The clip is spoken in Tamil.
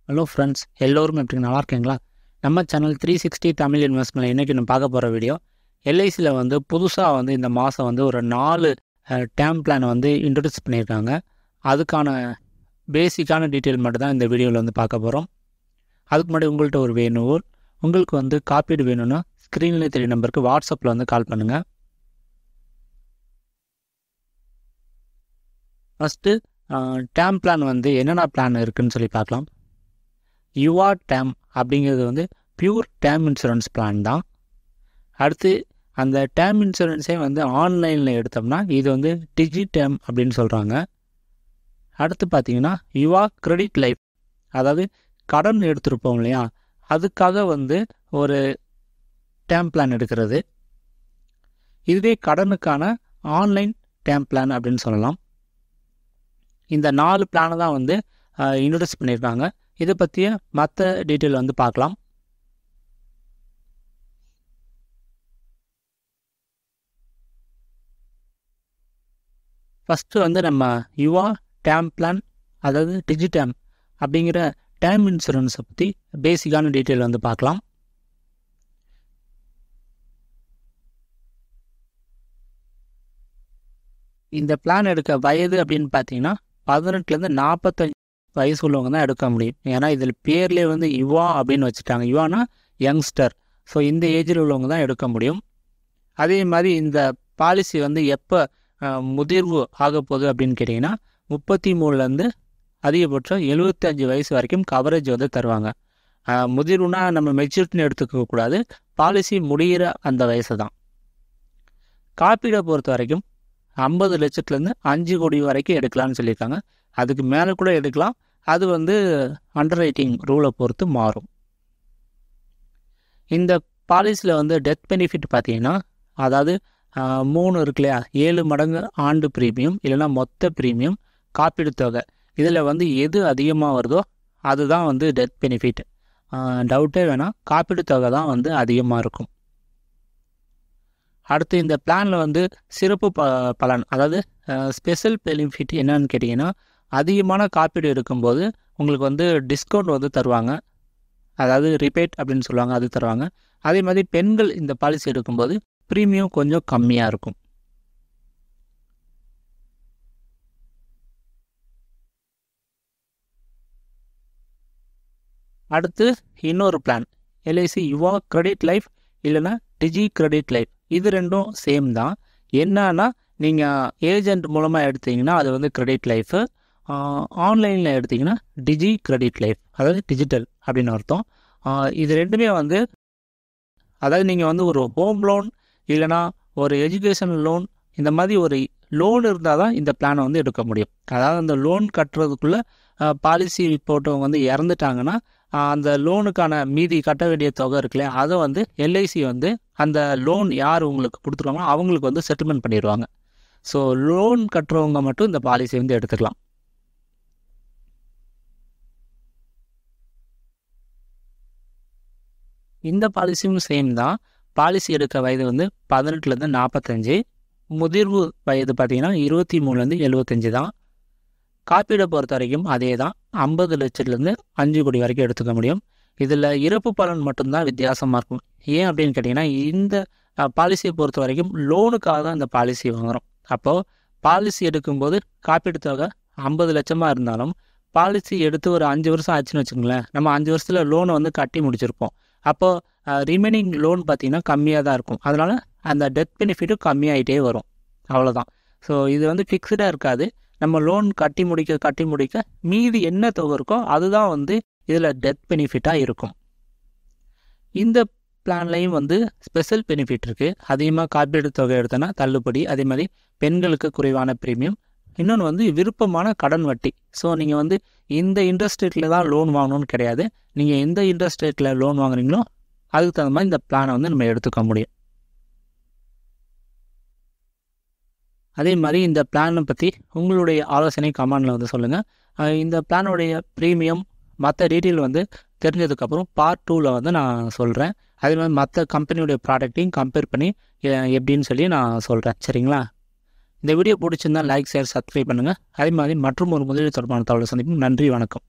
ஹலோ ஃப்ரெண்ட்ஸ், எல்லோரும் எப்படி நல்லா இருக்கீங்களா? நம்ம சேனல் 360 தமிழ் இன்வெஸ்ட்மெண்ட் இன்றைக்கி நம்ம பார்க்க போகிற வீடியோ எல்ஐசியில் வந்து புதுசாக வந்து இந்த மாதம் வந்து ஒரு 4 டேர்ம் பிளானை வந்து இன்ட்ரடியூஸ் பண்ணியிருக்காங்க. அதுக்கான பேசிக்கான டீட்டெயில் மட்டும் தான் இந்த வீடியோவில் வந்து பார்க்க போகிறோம். அதுக்கு முன்னாடி உங்கள்கிட்ட ஒரு வேணும், உங்களுக்கு வந்து காப்பீடு வேணும்னா ஸ்க்ரீனில் தெரிய நம்பருக்கு வாட்ஸ்அப்பில் வந்து கால் பண்ணுங்கள். ஃபஸ்ட்டு டேர்ம் பிளான் வந்து என்னென்ன பிளான் இருக்குதுன்னு சொல்லி பார்க்கலாம். யுவா டேம் அப்படிங்கிறது வந்து பியூர் டேம் இன்சூரன்ஸ் பிளான் தான். அடுத்து அந்த டேம் இன்சூரன்ஸே வந்து ஆன்லைனில் எடுத்தோம்னா இது வந்து டிஜி டேம் அப்படின்னு சொல்கிறாங்க. அடுத்து பார்த்திங்கன்னா யுவா கிரெடிட் லைஃப், அதாவது கடன் எடுத்துருப்போம் இல்லையா, அதுக்காக வந்து ஒரு டேம் பிளான் எடுக்கிறது. இதுவே கடனுக்கான ஆன்லைன் டேம் பிளான் அப்படின்னு சொல்லலாம். இந்த 4 பிளானை தான் வந்து இன்ட்ரடியூஸ் பண்ணியிருக்காங்க. இதை பற்றிய மற்ற டீட்டெயில் வந்து பார்க்கலாம். ஃபஸ்ட்டு வந்து நம்ம யுவா டேம் பிளான், அதாவது டிஜிடேம் அப்படிங்கிற டேம் இன்சூரன்ஸை பற்றி பேசிக்கான டீட்டெயில் வந்து பார்க்கலாம். இந்த பிளான் எடுக்க வயது அப்படின்னு பார்த்தீங்கன்னா 18லேருந்து 45 வயசு உள்ளவங்க தான் எடுக்க முடியும். ஏன்னா இதில் பேர்லேயே வந்து யுவா அப்படின்னு வச்சுட்டாங்க. யுவானா யங்ஸ்டர். ஸோ இந்த ஏஜில் உள்ளவங்க தான் எடுக்க முடியும். அதே மாதிரி இந்த பாலிசி வந்து எப்போ முதிர்வு ஆக போகுது அப்படின்னு கேட்டிங்கன்னா 33லேருந்து அதிகபட்சம் 75 வயசு வரைக்கும் கவரேஜ் வந்து தருவாங்க. முதிர்வுனா நம்ம மெச்சூரிட்டின்னு எடுத்துக்கக்கூடாது, பாலிசி முடிகிற அந்த வயசு தான். காப்பீடை பொறுத்த வரைக்கும் 50 லட்சத்துலேருந்து 5 கோடி வரைக்கும் எடுக்கலாம்னு சொல்லியிருக்காங்க. அதுக்கு மேலே கூட எடுக்கலாம். அது வந்து அண்டர் ரைட்டிங் ரூலை பொறுத்து மாறும். இந்த பாலிசியில் வந்து டெத் பெனிஃபிட் பார்த்தீங்கன்னா, அதாவது 3 இருக்கு இல்லையா, 7 மடங்கு ஆண்டு ப்ரீமியம் இல்லைனா மொத்த ப்ரீமியம், காப்பீடு தொகை, இதில் வந்து எது அதிகமாக வருதோ அதுதான் வந்து டெத் பெனிஃபிட். டவுட்டே வேணாம், காப்பீடு தொகை தான் வந்து அதிகமாக இருக்கும். அடுத்து இந்த பிளானில் வந்து சிறப்பு பலன், அதாவது ஸ்பெஷல் பெனிஃபிட் என்னன்னு கேட்டிங்கன்னா, அதிகமான காப்பீடு இருக்கும்போது உங்களுக்கு வந்து டிஸ்கவுண்ட் வந்து தருவாங்க. அதாவது ரிபேட் அப்படின்னு சொல்லுவாங்க, அது தருவாங்க. அதே மாதிரி பெண்கள் இந்த பாலிசி எடுக்கும்போது ப்ரீமியம் கொஞ்சம் கம்மியாக இருக்கும். அடுத்து இன்னொரு பிளான், எல்ஐசி யுவா கிரெடிட் லைஃப் இல்லைன்னா டிஜி கிரெடிட் லைஃப். இது ரெண்டும் சேம் தான். என்னன்னா நீங்கள் ஏஜென்ட் மூலமாக எடுத்தீங்கன்னா அது வந்து கிரெடிட் லைஃபு, ஆன்லைனில் எடுத்திங்கன்னா டிஜி கிரெடிட் லைஃப், அதாவது டிஜிட்டல் அப்படின்னு அர்த்தம். இது ரெண்டுமே வந்து, அதாவது நீங்கள் வந்து ஒரு ஹோம் லோன் இல்லைனா ஒரு எஜுகேஷன் லோன், இந்த மாதிரி ஒரு லோன் இருந்தால் தான் இந்த பிளானை வந்து எடுக்க முடியும். அதாவது அந்த லோன் கட்டுறதுக்குள்ளே பாலிசி போட்டவங்க வந்து இறந்துட்டாங்கன்னா அந்த லோனுக்கான மீதி கட்ட வேண்டிய தொகை இருக்குல்லையா, அதை வந்து எல்ஐசி வந்து அந்த லோன் யார் உங்களுக்கு கொடுத்துருவாங்களோ அவங்களுக்கு வந்து செட்டில்மெண்ட் பண்ணிடுவாங்க. ஸோ லோன் கட்டுறவங்க மட்டும் இந்த பாலிசி வந்து எடுத்துக்கலாம். இந்த பாலிசியும் சேம் தான். பாலிசி எடுக்க வயது வந்து 18லேருந்து 45, முதிர்வு வயது பார்த்திங்கன்னா 23லேருந்து 75 தான். காப்பீடை பொறுத்த வரைக்கும் அதே தான், 50 லட்சத்துலேருந்து 5 கோடி வரைக்கும் எடுத்துக்க முடியும். இதில் இறப்பு பலன் மட்டும்தான் வித்தியாசமாக இருக்கும். ஏன் அப்படின்னு கேட்டிங்கன்னா, இந்த பாலிசியை பொறுத்த வரைக்கும் லோனுக்காக தான் இந்த பாலிசி வாங்குகிறோம். அப்போது பாலிசி எடுக்கும்போது காப்பீடு தொகை 50 லட்சமாக இருந்தாலும் பாலிசி எடுத்து ஒரு 5 வருஷம் ஆச்சுன்னு வச்சுக்கோங்களேன், நம்ம 5 வருஷத்தில் லோனை வந்து கட்டி முடிச்சிருப்போம். அப்போது ரிமைனிங் லோன் பார்த்திங்கன்னா கம்மியாக தான் இருக்கும். அதனால் அந்த டெத் பெனிஃபிட்டும் கம்மியாகிட்டே வரும். அவ்வளோதான். ஸோ இது வந்து ஃபிக்ஸ்டாக இருக்காது. நம்ம லோன் கட்டி முடிக்க மீதி என்ன தொகை இருக்கோ அதுதான் வந்து இதில் டெத் பெனிஃபிட்டாக இருக்கும். இந்த பிளான்லையும் வந்து ஸ்பெஷல் பெனிஃபிட் இருக்குது. அதிகமாக காப்பீடு தொகை எடுத்தோன்னா தள்ளுபடி, அதே மாதிரி பெண்களுக்கு குறைவான ப்ரீமியம், இன்னொன்று வந்து விருப்பமான கடன் வட்டி. ஸோ நீங்கள் வந்து இந்த இன்ட்ரெஸ்ட் ரேட்டில் தான் லோன் வாங்கணும்னு கிடையாது. நீங்கள் எந்த இன்ட்ரெஸ்ட் ரேட்டில் லோன் வாங்குறீங்களோ அதுக்கு தகுந்த மாதிரி இந்த பிளானை வந்து நம்ம எடுத்துக்க முடியும். அதே மாதிரி இந்த பிளானை பற்றி உங்களுடைய ஆலோசனை கமெண்டில் வந்து சொல்லுங்கள். இந்த பிளானுடைய ப்ரீமியம் மற்ற டீட்டெயில் வந்து தெரிஞ்சதுக்கப்புறம் பார்ட் 2ல் வந்து நான் சொல்கிறேன். அதே மாதிரி மற்ற கம்பெனியுடைய ப்ராடக்ட்டையும் கம்பேர் பண்ணி எப்படின்னு சொல்லி நான் சொல்கிறேன். சரிங்களா? இந்த வீடியோ பிடிச்சிருந்தால் லைக், ஷேர், சப்ஸ்கிரைப் பண்ணுங்கள். அதே மாதிரி மற்றும் ஒரு முதலீடு தொடர்பான தகவலை சந்திப்போம். நன்றி, வணக்கம்.